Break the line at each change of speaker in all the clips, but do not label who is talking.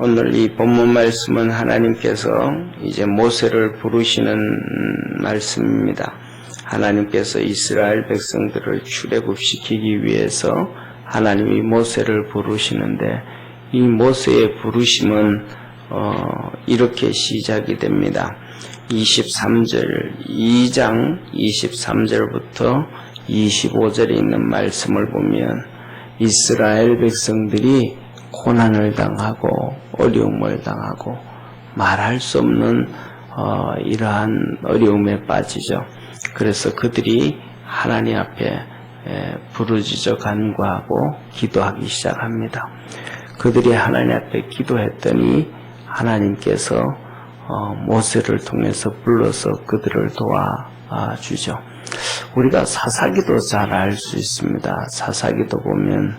오늘 이 본문 말씀은 하나님께서 이제 모세를 부르시는 말씀입니다. 하나님께서 이스라엘 백성들을 출애굽시키기 위해서 하나님이 모세를 부르시는데 이 모세의 부르심은 이렇게 시작이 됩니다. 23절, 2장 23절부터 25절에 있는 말씀을 보면 이스라엘 백성들이 고난을 당하고 어려움을 당하고 말할 수 없는 이러한 어려움에 빠지죠. 그래서 그들이 하나님 앞에 부르짖어 간구하고 기도하기 시작합니다. 그들이 하나님 앞에 기도했더니 하나님께서 모세를 통해서 불러서 그들을 도와주죠. 우리가 사사기도 잘 알 수 있습니다. 사사기도 보면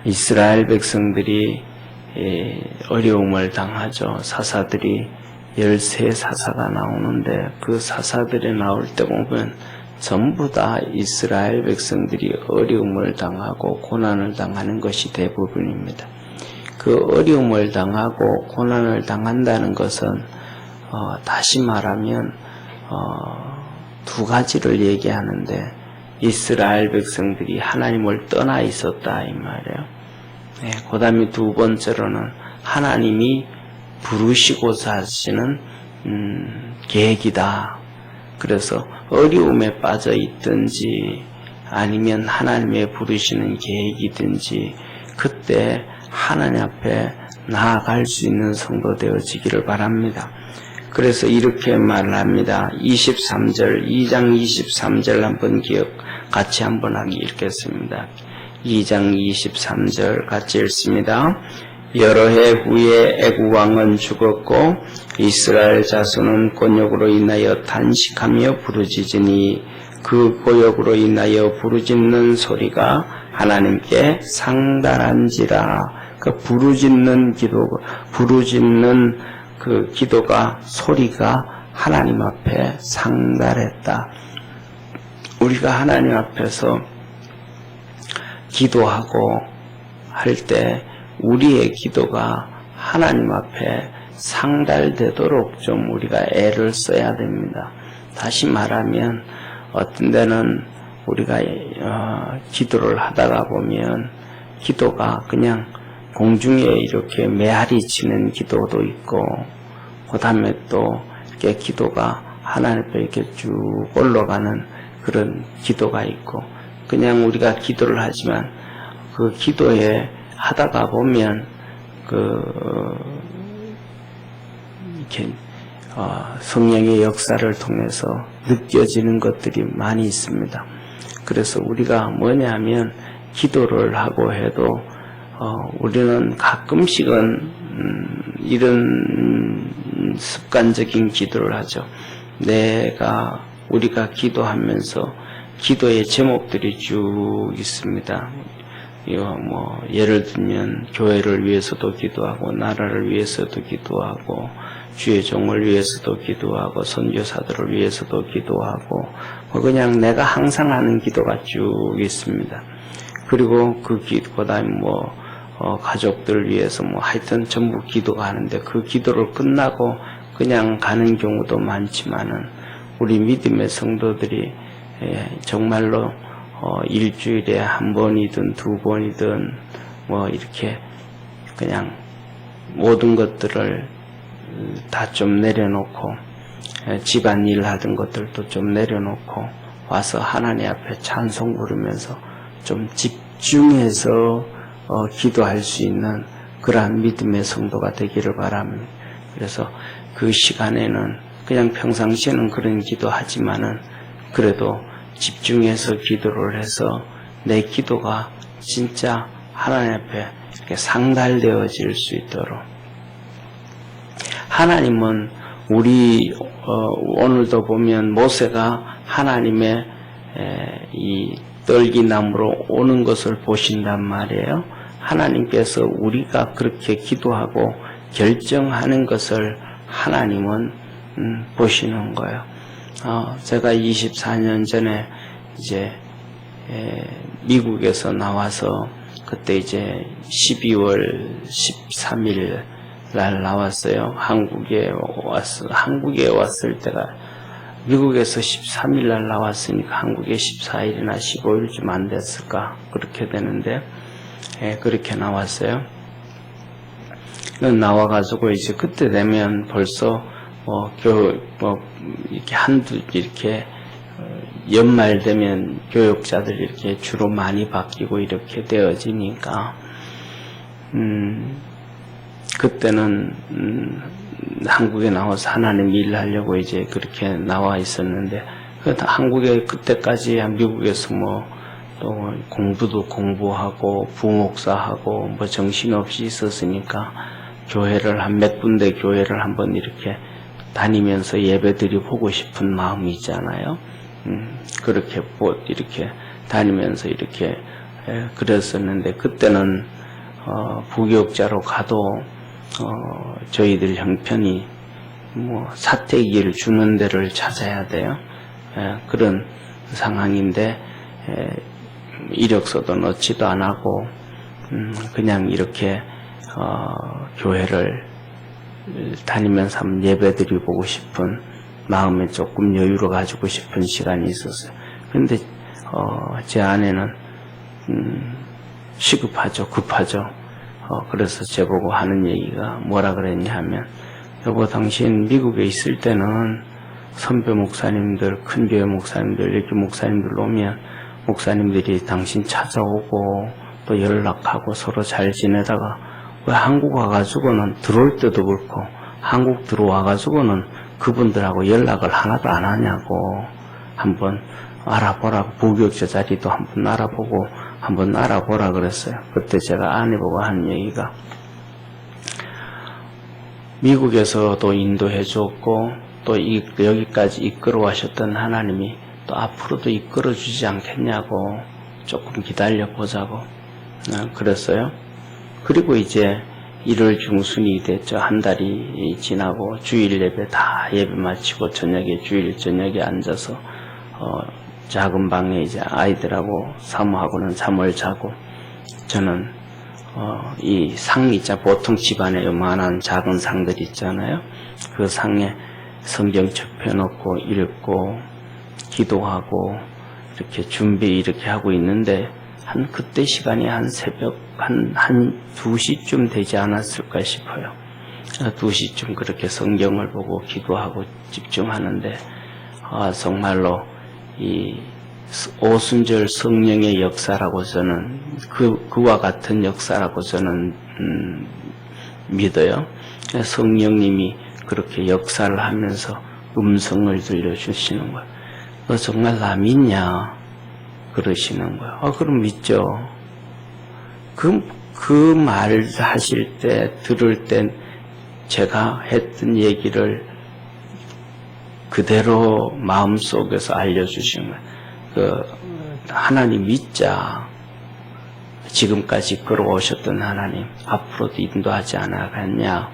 이스라엘 백성들이 어려움을 당하죠. 사사들이 13사사가 나오는데 그 사사들이 나올 때 보면 전부 다 이스라엘 백성들이 어려움을 당하고 고난을 당하는 것이 대부분입니다. 그 어려움을 당하고 고난을 당한다는 것은 다시 말하면 두 가지를 얘기하는데 이스라엘 백성들이 하나님을 떠나 있었다 이 말이에요. 그 다음에 두 번째로는 하나님이 부르시고자 하시는 계획이다. 그래서 어려움에 빠져 있든지 아니면 하나님의 부르시는 계획이든지 그때 하나님 앞에 나아갈 수 있는 성도 되어지기를 바랍니다. 그래서 이렇게 말을 합니다. 23절, 2장 23절 한번 같이 한번 읽겠습니다. 2장 23절 같이 읽습니다. 여러 해 후에 애굽 왕은 죽었고 이스라엘 자손은 곤욕으로 인하여 탄식하며 부르짖으니 그 고역으로 인하여 부르짖는 소리가 하나님께 상달한지라. 그 부르짖는 그 기도가 소리가 하나님 앞에 상달했다. 우리가 하나님 앞에서 기도하고 할 때 우리의 기도가 하나님 앞에 상달되도록 좀 우리가 애를 써야 됩니다. 다시 말하면 어떤 데는 우리가 기도를 하다가 보면 기도가 그냥 공중에 이렇게 메아리 치는 기도도 있고 그 다음에 또 이렇게 기도가 하나님 앞에 이렇게 쭉 올라가는 그런 기도가 있고 그냥 우리가 기도를 하지만 그 기도에 하다가 보면 이렇게 성령의 역사를 통해서 느껴지는 것들이 많이 있습니다. 그래서 우리가 뭐냐면 기도를 하고 해도 우리는 가끔씩은 이런 습관적인 기도를 하죠. 우리가 기도하면서 기도의 제목들이 쭉 있습니다. 예를 들면 교회를 위해서도 기도하고 나라를 위해서도 기도하고 주의 종을 위해서도 기도하고 선교사들을 위해서도 기도하고 그냥 내가 항상 하는 기도가 쭉 있습니다. 그리고 그다음에 가족들 위해서 하여튼 전부 기도가 하는데 그 기도를 끝나고 그냥 가는 경우도 많지만은 우리 믿음의 성도들이 정말로 일주일에 한 번이든 두 번이든 이렇게 그냥 모든 것들을 다 좀 내려놓고 집안일 하던 것들도 좀 내려놓고 와서 하나님 앞에 찬송 부르면서 좀 집중해서 기도할 수 있는 그러한 믿음의 성도가 되기를 바랍니다. 그래서 그 시간에는 그냥 평상시에는 그런 기도하지만은 그래도 집중해서 기도를 해서 내 기도가 진짜 하나님 앞에 이렇게 상달되어질 수 있도록 하나님은 오늘도 보면 모세가 하나님의 이 떨기나무로 오는 것을 보신단 말이에요. 하나님께서 우리가 그렇게 기도하고 결정하는 것을 하나님은 보시는 거예요. 제가 24년 전에 이제 미국에서 나와서 그때 이제 12월 13일 날 나왔어요. 한국에 왔을 때가 미국에서 13일 날 나왔으니까 한국에 14일이나 15일쯤 안 됐을까 그렇게 되는데 그렇게 나왔어요. 나와가지고 이제 그때 되면 벌써 이렇게 연말 되면 교육자들 이렇게 주로 많이 바뀌고 이렇게 되어지니까 그때는 한국에 나와서 하나님 일하려고 이제 그렇게 나와 있었는데 한국에 그때까지 미국에서 또 공부도 공부하고 부목사하고 정신없이 있었으니까 교회를 몇 군데 교회를 한번 이렇게 다니면서 예배드리 보고 싶은 마음이 있잖아요. 그렇게 이렇게 다니면서 이렇게 그랬었는데 그때는 부교육자로 가도 저희들 형편이 사택일 주는 데를 찾아야 돼요. 그런 상황인데 이력서도 넣지도 안 하고 그냥 이렇게 교회를 다니면서 한번 예배드리 보고 싶은 마음에 조금 여유를 가지고 싶은 시간이 있었어요. 그런데 제 아내는 시급하죠, 급하죠. 그래서 저보고 하는 얘기가 뭐라 그랬냐 하면, 여보 당신 미국에 있을 때는 선배 목사님들, 큰 교회 목사님들, 이렇게 목사님들 오면 목사님들이 당신 찾아오고 또 연락하고 서로 잘 지내다가 왜 한국 와가지고는 들어올 때도 그렇고 한국 들어와가지고는 그분들하고 연락을 하나도 안 하냐고 한번 알아보라고, 부교육자 자리도 한번 알아보고 한번 알아보라 그랬어요. 그때 제가 아내보고 한 얘기가, 미국에서도 인도해 줬고 또 여기까지 이끌어 와셨던 하나님이 또 앞으로도 이끌어 주지 않겠냐고, 조금 기다려 보자고 그랬어요. 그리고 이제 1월 중순이 됐죠. 한 달이 지나고 주일 예배 다 예배 마치고 저녁에, 주일 저녁에 앉아서 작은 방에 이제 아이들하고 사모하고는 잠을 자고, 저는 이 상 있잖아요. 보통 집안에 요만한 작은 상들 있잖아요. 그 상에 성경 접해놓고 읽고 기도하고 이렇게 준비 이렇게 하고 있는데, 그때 시간이 한 새벽 한 2시쯤 되지 않았을까 싶어요. 2시쯤 그렇게 성경을 보고 기도하고 집중하는데, 정말로 이 오순절 성령의 역사라고 저는 그와 같은 역사라고 저는 믿어요. 성령님이 그렇게 역사를 하면서 음성을 들려주시는 거예요. 너 정말 나 믿냐? 그러시는 거예요. 그럼 믿죠. 그 말 하실 때, 들을 땐 제가 했던 얘기를 그대로 마음속에서 알려주신 거예요. 하나님 믿자. 지금까지 끌어오셨던 하나님, 앞으로도 인도하지 않아갔냐.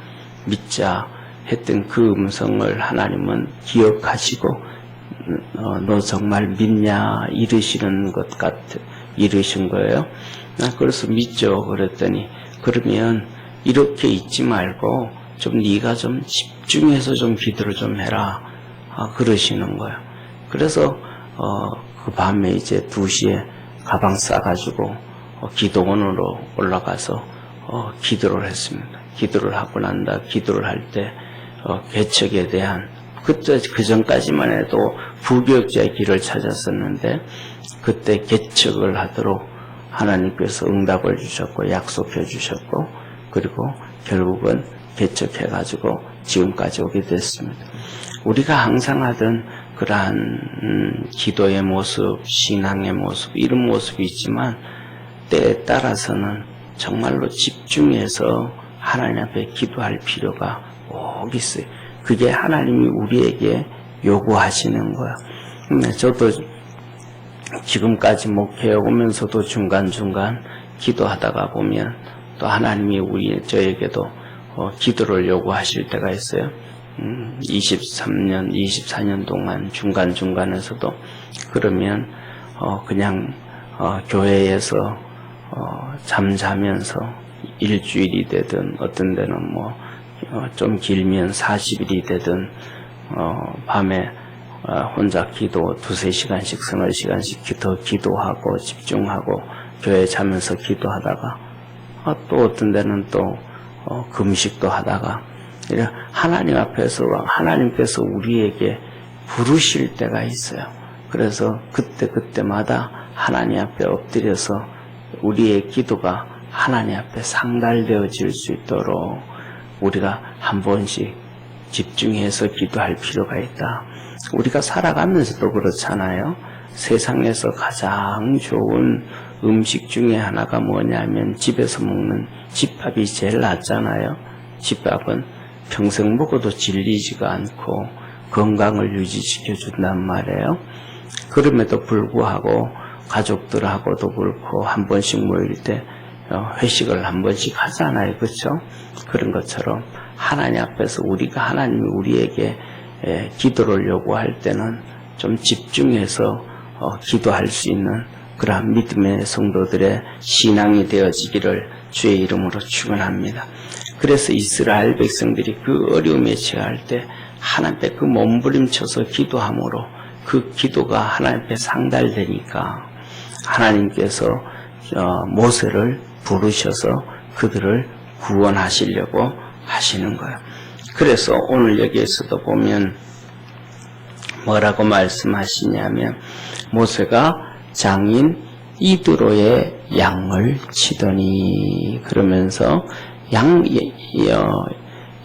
믿자. 했던 그 음성을 하나님은 기억하시고, 너 정말 믿냐? 이러시는 것 이러신 거예요. 그래서 믿죠. 그랬더니, 그러면 이렇게 있지 말고 좀 네가 좀 집중해서 좀 기도를 좀 해라. 그러시는 거예요. 그래서 그 밤에 이제 2시에 가방 싸가지고 기도원으로 올라가서 기도를 했습니다. 기도를 하고 난다. 기도를 할 때 개척에 대한, 그 전까지만 해도 부교육자의 길을 찾았었는데, 그때 개척을 하도록 하나님께서 응답을 주셨고 약속해 주셨고, 그리고 결국은 개척해가지고 지금까지 오게 됐습니다. 우리가 항상 하던 그러한 기도의 모습, 신앙의 모습, 이런 모습이 있지만 때에 따라서는 정말로 집중해서 하나님 앞에 기도할 필요가 꼭 있어요. 그게 하나님이 우리에게 요구하시는 거야. 저도 지금까지 목회해 오면서도 중간중간 기도하다가 보면 또 하나님이 저에게도 기도를 요구하실 때가 있어요. 23년, 24년 동안 중간중간에서도 그러면 그냥 교회에서 잠자면서 일주일이 되든 어떤 데는 좀 길면 40일이 되든 밤에 혼자 기도 2-3시간씩 서너 시간씩 더 기도하고 집중하고 교회 자면서 기도하다가 또 어떤 데는 또 금식도 하다가 하나님 앞에서 하나님께서 우리에게 부르실 때가 있어요. 그래서 그때마다 하나님 앞에 엎드려서 우리의 기도가 하나님 앞에 상달되어질 수 있도록 우리가 한 번씩 집중해서 기도할 필요가 있다. 우리가 살아가면서도 그렇잖아요. 세상에서 가장 좋은 음식 중에 하나가 뭐냐면 집에서 먹는 집밥이 제일 낫잖아요. 집밥은 평생 먹어도 질리지가 않고 건강을 유지시켜 준단 말이에요. 그럼에도 불구하고 가족들하고도 그렇고 한 번씩 모일 때 회식을 한 번씩 하잖아요. 그렇죠? 그런 것처럼 하나님 앞에서 하나님이 우리에게 기도를 요구할 때는 좀 집중해서 기도할 수 있는 그러한 믿음의 성도들의 신앙이 되어지기를 주의 이름으로 축원합니다. 그래서 이스라엘 백성들이 그 어려움에 처할 때 하나님 앞에 그 몸부림쳐서 기도함으로 그 기도가 하나님 앞에 상달되니까 하나님께서 모세를 부르셔서 그들을 구원하시려고 하시는 거예요. 그래서 오늘 여기에서도 보면 뭐라고 말씀하시냐면 모세가 장인 이드로의 양을 치더니 그러면서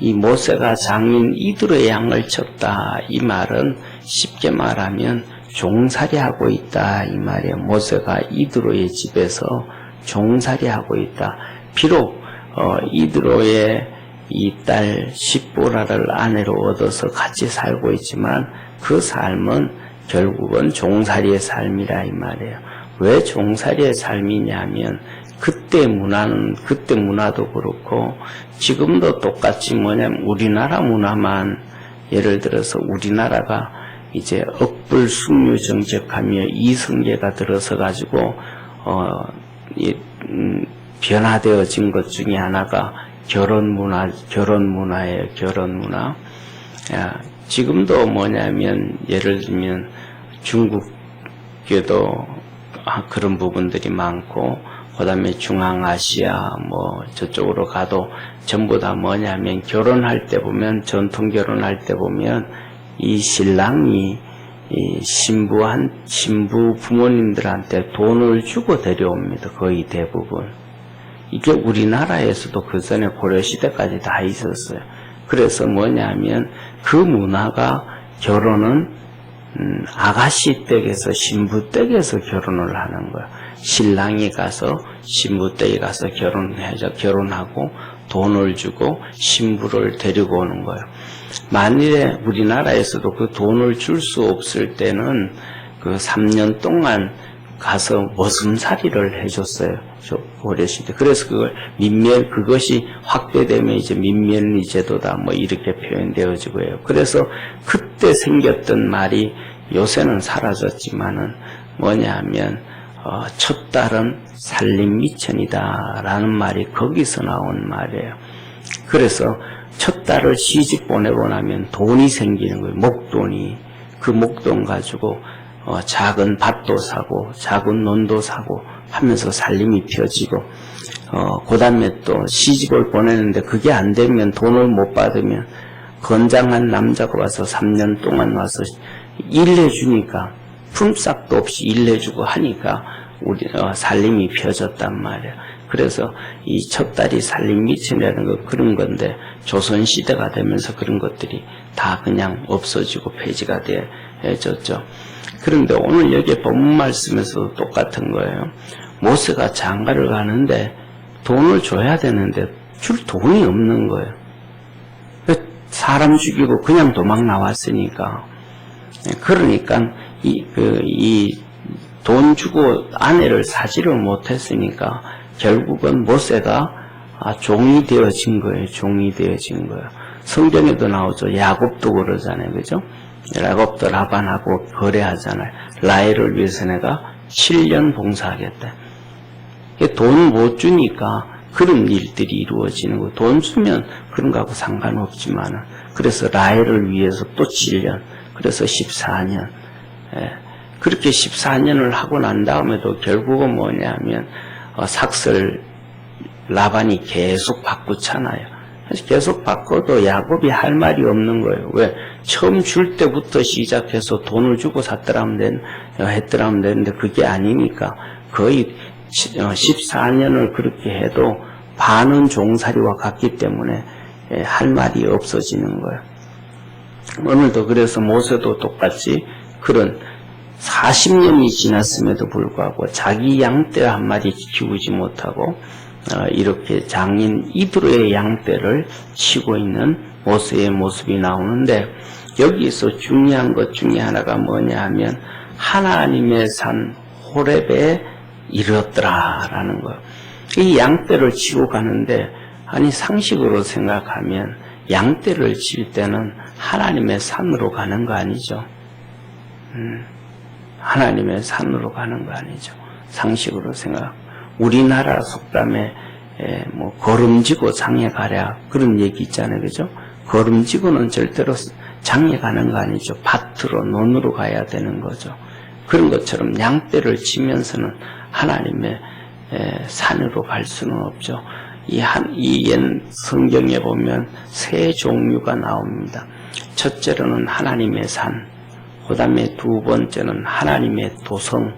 이 모세가 장인 이드로의 양을 쳤다. 이 말은 쉽게 말하면 종살이하고 있다. 이 말이에요. 모세가 이드로의 집에서 종살이하고 있다. 비록 이드로의 이 딸 십보라를 아내로 얻어서 같이 살고 있지만 그 삶은 결국은 종살이의 삶이라 이 말이에요. 왜 종살이의 삶이냐면 그때 문화도 그렇고 지금도 똑같이 뭐냐면 우리나라 문화만 예를 들어서 우리나라가 이제 억불숙류 정책하며 이성계가 들어서 가지고 변화되어진 것 중에 하나가 결혼 문화예요. 결혼 문화. 지금도 뭐냐면 예를 들면 중국계도 그런 부분들이 많고 그다음에 중앙아시아 저쪽으로 가도 전부 다 뭐냐면 결혼할 때 보면 전통 결혼할 때 보면 이 신랑이 이 신부 부모님들한테 돈을 주고 데려옵니다. 거의 대부분. 이게 우리나라에서도 그 전에 고려시대까지 다 있었어요. 그래서 뭐냐면 그 문화가 결혼은 아가씨 댁에서 신부 댁에서 결혼을 하는 거야. 신랑이 가서 신부 댁에 가서 결혼하고 돈을 주고 신부를 데리고 오는 거예요. 만일에 우리나라에서도 그 돈을 줄 수 없을 때는 그 3년 동안 가서 머슴살이를 해줬어요. 고려시대. 그래서 그것이 확대되면 이제 민면리 제도다 이렇게 표현되어지고 해요. 그래서 그때 생겼던 말이 요새는 사라졌지만은 뭐냐면 첫 딸은 살림미천이다 라는 말이 거기서 나온 말이에요. 그래서 첫 딸을 시집 보내고 나면 돈이 생기는 거예요. 목돈이. 그 목돈 가지고 작은 밭도 사고 작은 논도 사고 하면서 살림이 펴지고 그 다음에 또 시집을 보내는데 그게 안 되면 돈을 못 받으면 건장한 남자가 와서 3년 동안 와서 일해주니까 품삯도 없이 일해주고 하니까 우리 살림이 펴졌단 말이에요. 그래서 이 첫 딸이 살림미천이라는 거 그런 건데 조선시대가 되면서 그런 것들이 다 그냥 없어지고 폐지가 되어졌죠. 그런데 오늘 여기 본문 말씀에서도 똑같은 거예요. 모세가 장가를 가는데 돈을 줘야 되는데 줄 돈이 없는 거예요. 사람 죽이고 그냥 도망 나왔으니까. 그러니까 이 돈 주고 아내를 사지를 못했으니까 결국은 모세가 종이 되어진 거예요. 종이 되어진 거예요. 성경에도 나오죠. 야곱도 그러잖아요. 그죠? 야곱도 라반하고 거래하잖아요. 라헬을 위해서 내가 7년 봉사하겠다. 돈 못 주니까 그런 일들이 이루어지는 거예요. 돈 주면 그런 거하고 상관없지만, 그래서 라헬을 위해서 또 7년, 그래서 14년. 그렇게 14년을 하고 난 다음에도 결국은 뭐냐면, 삭슬 라반이 계속 바꾸잖아요. 계속 바꿔도 야곱이 할 말이 없는 거예요. 왜? 처음 줄 때부터 시작해서 돈을 주고 했더라면 되는데 그게 아니니까 거의 14년을 그렇게 해도 반은 종살이와 같기 때문에 할 말이 없어지는 거예요. 오늘도 그래서 모세도 똑같이 그런 40년이 지났음에도 불구하고 자기 양떼 한 마리 키우지 못하고 이렇게 장인 이드로의 양떼를 치고 있는 모세의 모습이 나오는데, 여기서 중요한 것 중에 하나가 뭐냐 하면 하나님의 산 호렙에 이르렀더라라는 거예요. 이 양떼를 치고 가는데, 아니 상식으로 생각하면 양떼를 칠 때는 하나님의 산으로 가는 거 아니죠. 하나님의 산으로 가는 거 아니죠. 상식으로 생각. 우리나라 속담에 뭐 걸음지고 장에 가랴 그런 얘기 있잖아요, 그죠? 걸음지고는 절대로 장에 가는 거 아니죠. 밭으로 논으로 가야 되는 거죠. 그런 것처럼 양떼를 치면서는 하나님의 산으로 갈 수는 없죠. 이 성경에 보면 세 종류가 나옵니다. 첫째로는 하나님의 산, 그 다음에 두 번째는 하나님의 도성,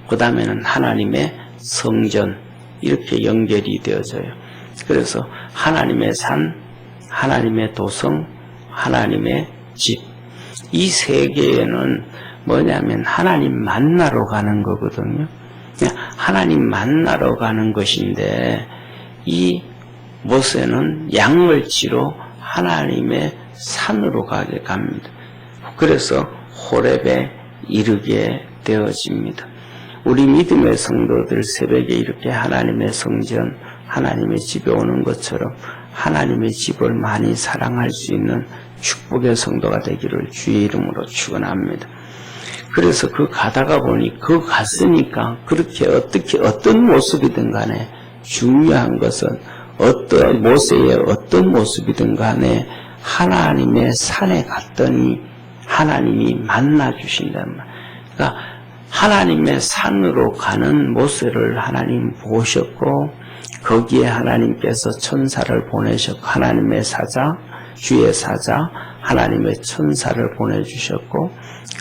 그 다음에는 하나님의 성전, 이렇게 연결이 되어져요. 그래서 하나님의 산, 하나님의 도성, 하나님의 집, 이 세 개에는 뭐냐면 하나님 만나러 가는 거거든요. 하나님 만나러 가는 것인데, 이 모세는 양을 치러 하나님의 산으로 가게 갑니다. 그래서 호렙에 이르게 되어집니다. 우리 믿음의 성도들 새벽에 이렇게 하나님의 성전, 하나님의 집에 오는 것처럼 하나님의 집을 많이 사랑할 수 있는 축복의 성도가 되기를 주의 이름으로 축원합니다. 그래서 가다가 보니 갔으니까 그렇게 어떤 모습이든 간에 중요한 것은 모세의 어떤 모습이든 간에 하나님의 산에 갔더니 하나님이 만나 주신단 말이에요. 그러니까 하나님의 산으로 가는 모세를 하나님 보셨고, 거기에 하나님께서 천사를 보내셨고, 하나님의 사자, 주의 사자, 하나님의 천사를 보내주셨고,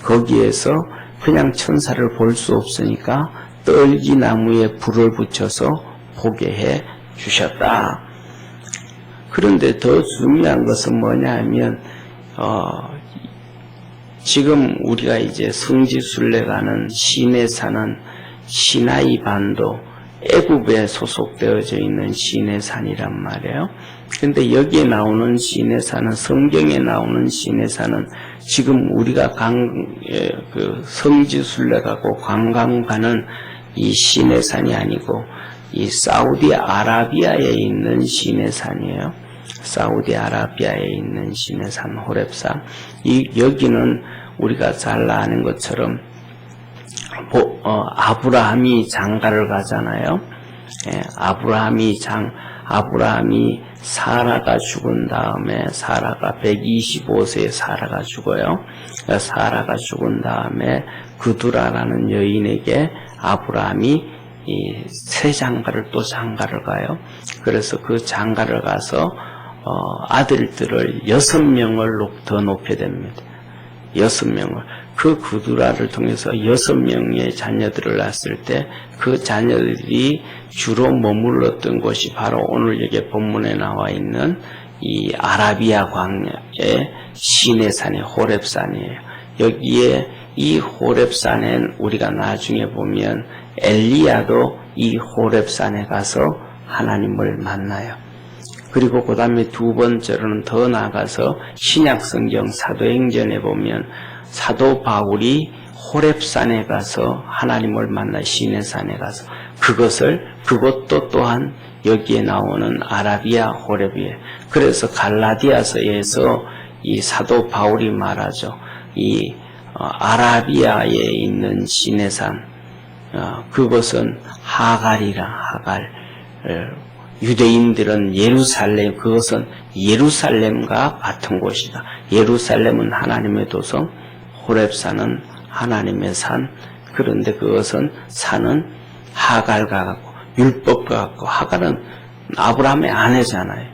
거기에서 그냥 천사를 볼 수 없으니까 떨기나무에 불을 붙여서 보게 해 주셨다. 그런데 더 중요한 것은 뭐냐 하면 지금 우리가 이제 성지순례가는 시내산은 시나이 반도 애굽에 소속되어져 있는 시내산이란 말이에요. 근데 여기에 나오는 시내산은, 성경에 나오는 시내산은 지금 우리가 성지순례 가고 관광 가는 이 시내산이 아니고 이 사우디아라비아에 있는 시내산이에요. 사우디아라비아에 있는 시내산 호렙산. 여기는 우리가 잘 아는 것처럼 아브라함이 장가를 가잖아요. 아브라함이 사라가 죽은 다음에, 사라가 125세에 사라가 죽어요. 사라가 죽은 다음에 그두라라는 여인에게 아브라함이 새 장가를 또 장가를 가요. 그래서 그 장가를 가서 아들들을 6명을 더 놓게 됩니다. 6명을. 그 구두라를 통해서 6명의 자녀들을 낳았을 때 그 자녀들이 주로 머물렀던 곳이 바로 오늘 여기 본문에 나와 있는 이 아라비아 광야의 시내산의 호렙산이에요. 여기에 이 호렙산엔 우리가 나중에 보면 엘리야도 이 호렙산에 가서 하나님을 만나요. 그리고 그 다음에 두 번째로는 더 나아가서 신약성경 사도행전에 보면 사도 바울이 호렙산에 가서 하나님을 만나, 시내산에 가서 그것도 또한 여기에 나오는 아라비아 호렙이에요. 그래서 갈라디아서에서 이 사도 바울이 말하죠. 이 아라비아에 있는 시내산, 그것은 하갈이라 하갈. 유대인들은 예루살렘, 그것은 예루살렘과 같은 곳이다. 예루살렘은 하나님의 도성, 호렙산은 하나님의 산. 그런데 그것은 산은 하갈과 같고 율법과 같고, 하갈은 아브라함의 아내잖아요.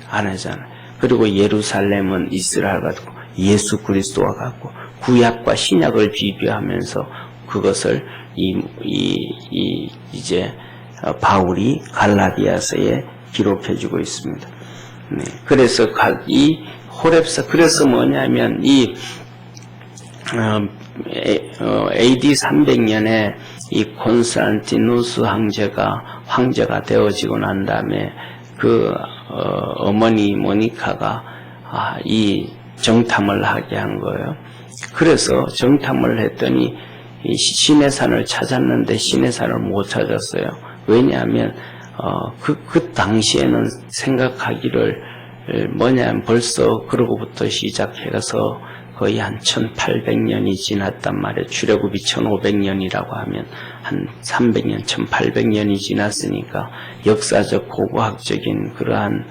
아내잖아요. 그리고 예루살렘은 이스라엘과 같고 예수 그리스도와 같고, 구약과 신약을 비교하면서 그것을 이제 바울이 갈라디아서에 기록해주고 있습니다. 네. 그래서 이 호렙산, 그래서 뭐냐면 이 AD 300년에 이 콘스탄티누스 황제가 되어지고 난 다음에 그 어머니 모니카가 이 정탐을 하게 한 거예요. 그래서 정탐을 했더니 이 시내산을 찾았는데 시내산을 못 찾았어요. 왜냐하면 그 당시에는 생각하기를 뭐냐면 벌써 그러고부터 시작해서 거의 한 1800년이 지났단 말이에요. 출애굽이 1500년이라고 하면 한 300년, 1800년이 지났으니까 역사적 고고학적인 그러한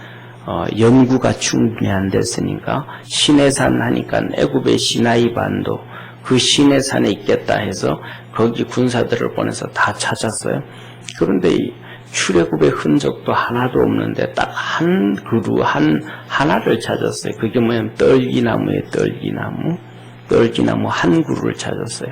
연구가 충분히 안 됐으니까 시내산 하니까 애굽의 시나이 반도, 그 시내산에 있겠다 해서 거기 군사들을 보내서 다 찾았어요. 그런데 이 출애굽의 흔적도 하나도 없는데 딱 한 그루 하나를 찾았어요. 그게 뭐냐면 떨기나무에 떨기나무 한 그루를 찾았어요.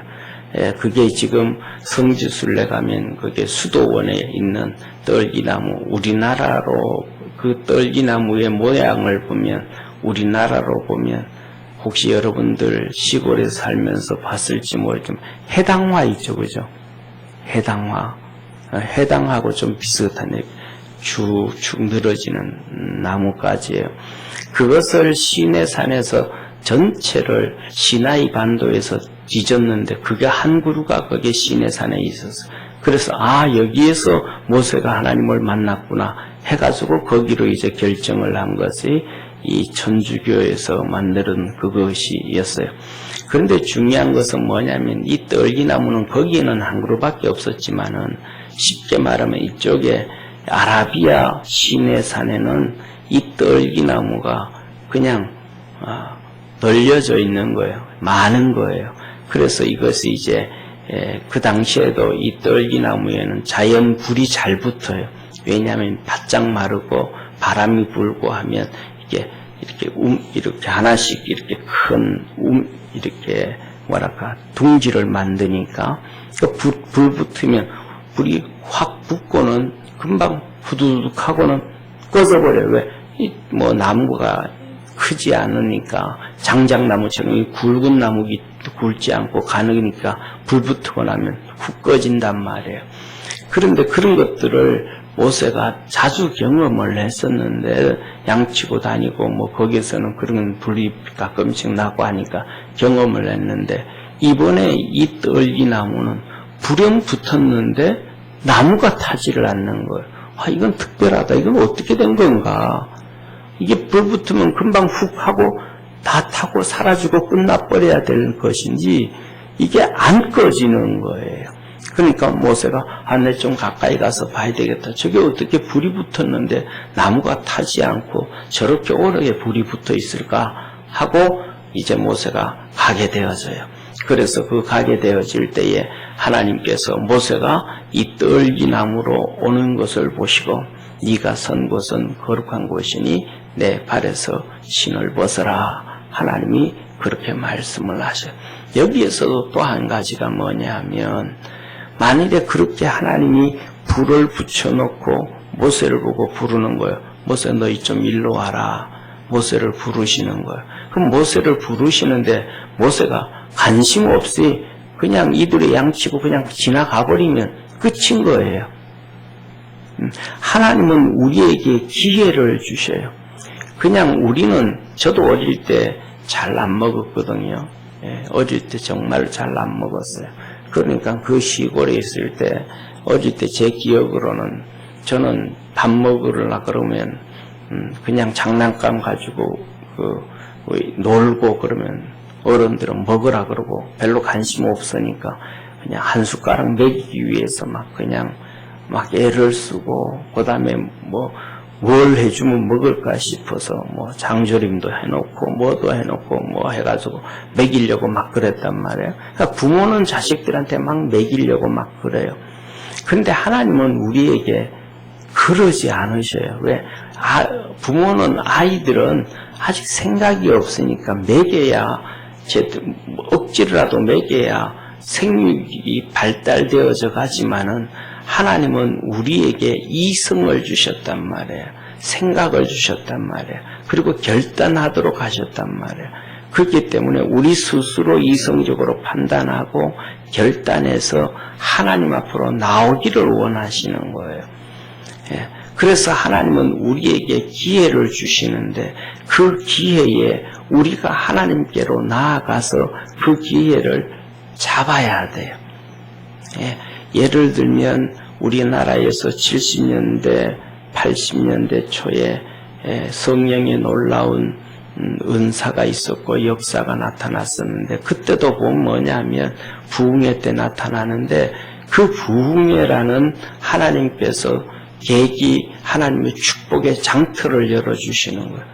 그게 지금 성지순례 가면 그게 수도원에 있는 떨기나무, 우리나라로 그 떨기나무의 모양을 보면, 우리나라로 보면 혹시 여러분들 시골에 살면서 봤을지 모르지만 해당화 있죠, 그죠? 해당하고 좀 비슷한 쭉쭉 늘어지는 나무까지예요. 그것을 시내산에서 전체를 시나이 반도에서 뒤졌는데 그게 한 그루가 거기에 시내산에 있었어요. 그래서 여기에서 모세가 하나님을 만났구나 해가지고 거기로 이제 결정을 한 것이 이 천주교에서 만드는 그것이었어요. 그런데 중요한 것은 뭐냐면 이 떨기나무는 거기에는 한 그루밖에 없었지만은 쉽게 말하면 이쪽에 아라비아 시내산에는 이 떨기나무가 그냥 널려져 있는 거예요. 많은 거예요. 그래서 이것이 이제 그 당시에도 이 떨기나무에는 자연 불이 잘 붙어요. 왜냐하면 바짝 마르고 바람이 불고 하면 이렇게 하나씩 이렇게 큰 이렇게 둥지를 만드니까 불 붙으면 불이 확 붙고는 금방 후두둑 하고는 꺼져버려요. 왜? 뭐 나무가 크지 않으니까 장작나무처럼 이 굵은 나무기 굵지 않고 가느니까 불 붙고 나면 훅 꺼진단 말이에요. 그런데 그런 것들을 모세가 자주 경험을 했었는데 양치고 다니고 뭐 거기에서는 그런 불이 가끔씩 나고 하니까 경험을 했는데 이번에 이 떨기나무는 불은 붙었는데 나무가 타지를 않는 거예요. 이건 특별하다. 이건 어떻게 된 건가? 이게 불 붙으면 금방 훅 하고 다 타고 사라지고 끝나버려야 될 것인지 이게 안 꺼지는 거예요. 그러니까 모세가 내 좀 가까이 가서 봐야 되겠다. 저게 어떻게 불이 붙었는데 나무가 타지 않고 저렇게 오래 불이 붙어 있을까 하고 이제 모세가 가게 되어져요. 그래서 그 가게 되어질 때에 하나님께서 모세가 이 떨기나무로 오는 것을 보시고 네가 선 곳은 거룩한 곳이니 내 발에서 신을 벗어라. 하나님이 그렇게 말씀을 하셔요. 여기에서도 또 한 가지가 뭐냐 하면 만일에 그렇게 하나님이 불을 붙여놓고 모세를 보고 부르는 거예요. 모세 너희 좀 일로 와라. 모세를 부르시는 거예요. 그럼 모세를 부르시는데 모세가 관심 없이 그냥 이들의 양치고 그냥 지나가 버리면 끝인 거예요. 하나님은 우리에게 기회를 주셔요. 그냥 우리는 저도 어릴 때 잘 안 먹었거든요. 어릴 때 정말 잘 안 먹었어요. 그러니까 그 시골에 있을 때 어릴 때 제 기억으로는 저는 밥 먹으려고 그러면 그냥 장난감 가지고 놀고 그러면 어른들은 먹으라 그러고 별로 관심 없으니까 그냥 한 숟가락 먹이기 위해서 막 애를 쓰고, 그 다음에 뭘 해주면 먹을까 싶어서 장조림도 해놓고 뭐도 해놓고 해가지고 먹이려고 막 그랬단 말이에요. 그러니까 부모는 자식들한테 막 먹이려고 막 그래요. 그런데 하나님은 우리에게 그러지 않으셔요. 왜? 부모는 아이들은 아직 생각이 없으니까 먹여야, 억지로라도 먹여야 생육이 발달되어져 가지만은 하나님은 우리에게 이성을 주셨단 말이에요. 생각을 주셨단 말이에요. 그리고 결단하도록 하셨단 말이에요. 그렇기 때문에 우리 스스로 이성적으로 판단하고 결단해서 하나님 앞으로 나오기를 원하시는 거예요. 예. 그래서 하나님은 우리에게 기회를 주시는데 그 기회에 우리가 하나님께로 나아가서 그 기회를 잡아야 돼요. 예. 예를 들면 우리나라에서 70년대, 80년대 초에 성령의 놀라운 은사가 있었고 역사가 나타났었는데, 그때도 보면 뭐냐면 부흥회 때 나타나는데, 그 부흥회라는 하나님께서 계기, 하나님의 축복의 장터를 열어주시는 거예요.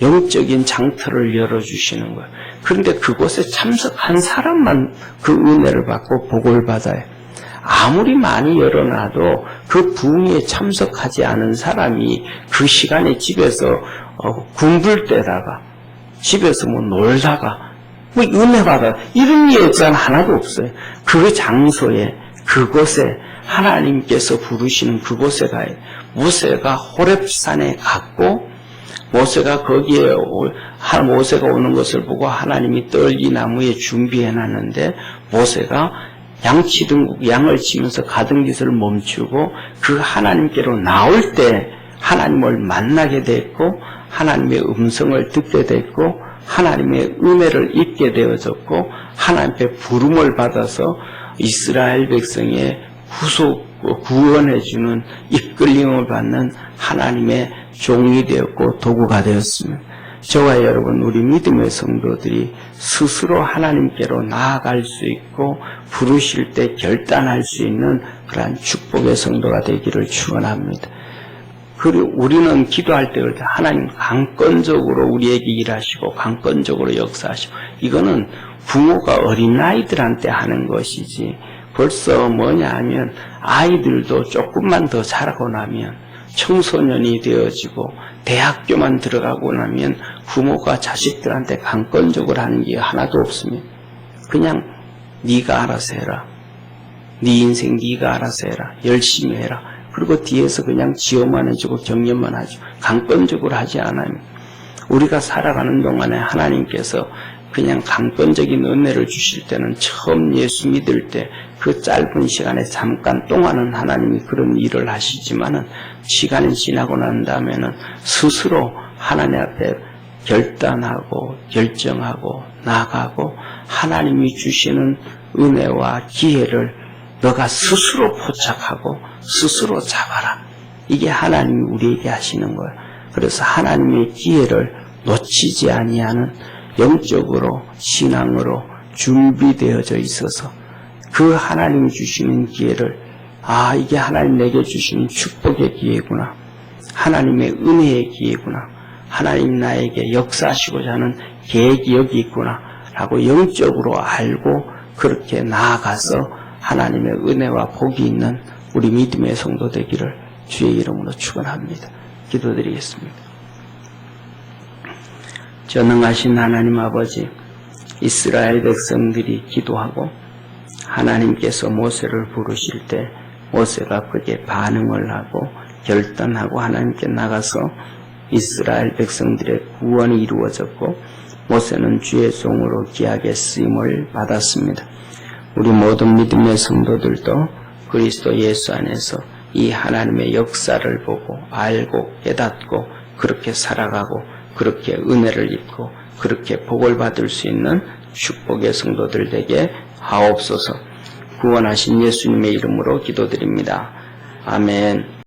영적인 장터를 열어주시는 거예요. 그런데 그곳에 참석한 사람만 그 은혜를 받고 복을 받아요. 아무리 많이 열어놔도 그 부흥에 참석하지 않은 사람이 그 시간에 집에서 군불 때다가 집에서 놀다가 은혜 받아 이런 여자는 하나도 없어요. 그 장소에, 그곳에 하나님께서 부르시는 그곳에 가요. 모세가 호렙산에 갔고, 모세가 거기에 모세가 오는 것을 보고 하나님이 떨기 나무에 준비해놨는데, 모세가 양을 치면서 가던 것을 멈추고 그 하나님께로 나올 때 하나님을 만나게 됐고, 하나님의 음성을 듣게 됐고, 하나님의 은혜를 입게 되어졌고, 하나님의 부름을 받아서 이스라엘 백성의 구원해주는 이끌림을 받는 하나님의 종이 되었고 도구가 되었습니다. 저와 여러분, 우리 믿음의 성도들이 스스로 하나님께로 나아갈 수 있고 부르실 때 결단할 수 있는 그러한 축복의 성도가 되기를 축원합니다. 그리고 우리는 기도할 때 하나님 강권적으로 우리에게 일하시고 강권적으로 역사하시고, 이거는 부모가 어린아이들한테 하는 것이지, 벌써 뭐냐 하면 아이들도 조금만 더 자라고 나면 청소년이 되어지고 대학교만 들어가고 나면 부모가 자식들한테 강권적으로 하는 게 하나도 없습니다. 그냥 네가 알아서 해라. 네 인생 네가 알아서 해라. 열심히 해라. 그리고 뒤에서 그냥 지원만 해주고 격려만 하죠. 강권적으로 하지 않아요. 우리가 살아가는 동안에 하나님께서 그냥 강권적인 은혜를 주실 때는 처음 예수 믿을 때 그 짧은 시간에 잠깐 동안은 하나님이 그런 일을 하시지만은 시간이 지나고 난 다음에는 스스로 하나님 앞에 결단하고 결정하고 나가고 하나님이 주시는 은혜와 기회를 너가 스스로 포착하고 스스로 잡아라. 이게 하나님이 우리에게 하시는 거예요. 그래서 하나님의 기회를 놓치지 아니하는 영적으로 신앙으로 준비되어져 있어서 그 하나님이 주시는 기회를, 이게 하나님 내게 주시는 축복의 기회구나, 하나님의 은혜의 기회구나, 하나님 나에게 역사하시고자 하는 계획이 여기 있구나 라고 영적으로 알고 그렇게 나아가서 하나님의 은혜와 복이 있는 우리 믿음의 성도 되기를 주의 이름으로 축원합니다. 기도드리겠습니다. 전능하신 하나님 아버지, 이스라엘 백성들이 기도하고 하나님께서 모세를 부르실 때 모세가 그게 반응을 하고 결단하고 하나님께 나가서 이스라엘 백성들의 구원이 이루어졌고 모세는 주의 종으로 귀하게 쓰임을 받았습니다. 우리 모든 믿음의 성도들도 그리스도 예수 안에서 이 하나님의 역사를 보고 알고 깨닫고 그렇게 살아가고 그렇게 은혜를 입고 그렇게 복을 받을 수 있는 축복의 성도들 되게 하옵소서. 구원하신 예수님의 이름으로 기도드립니다. 아멘.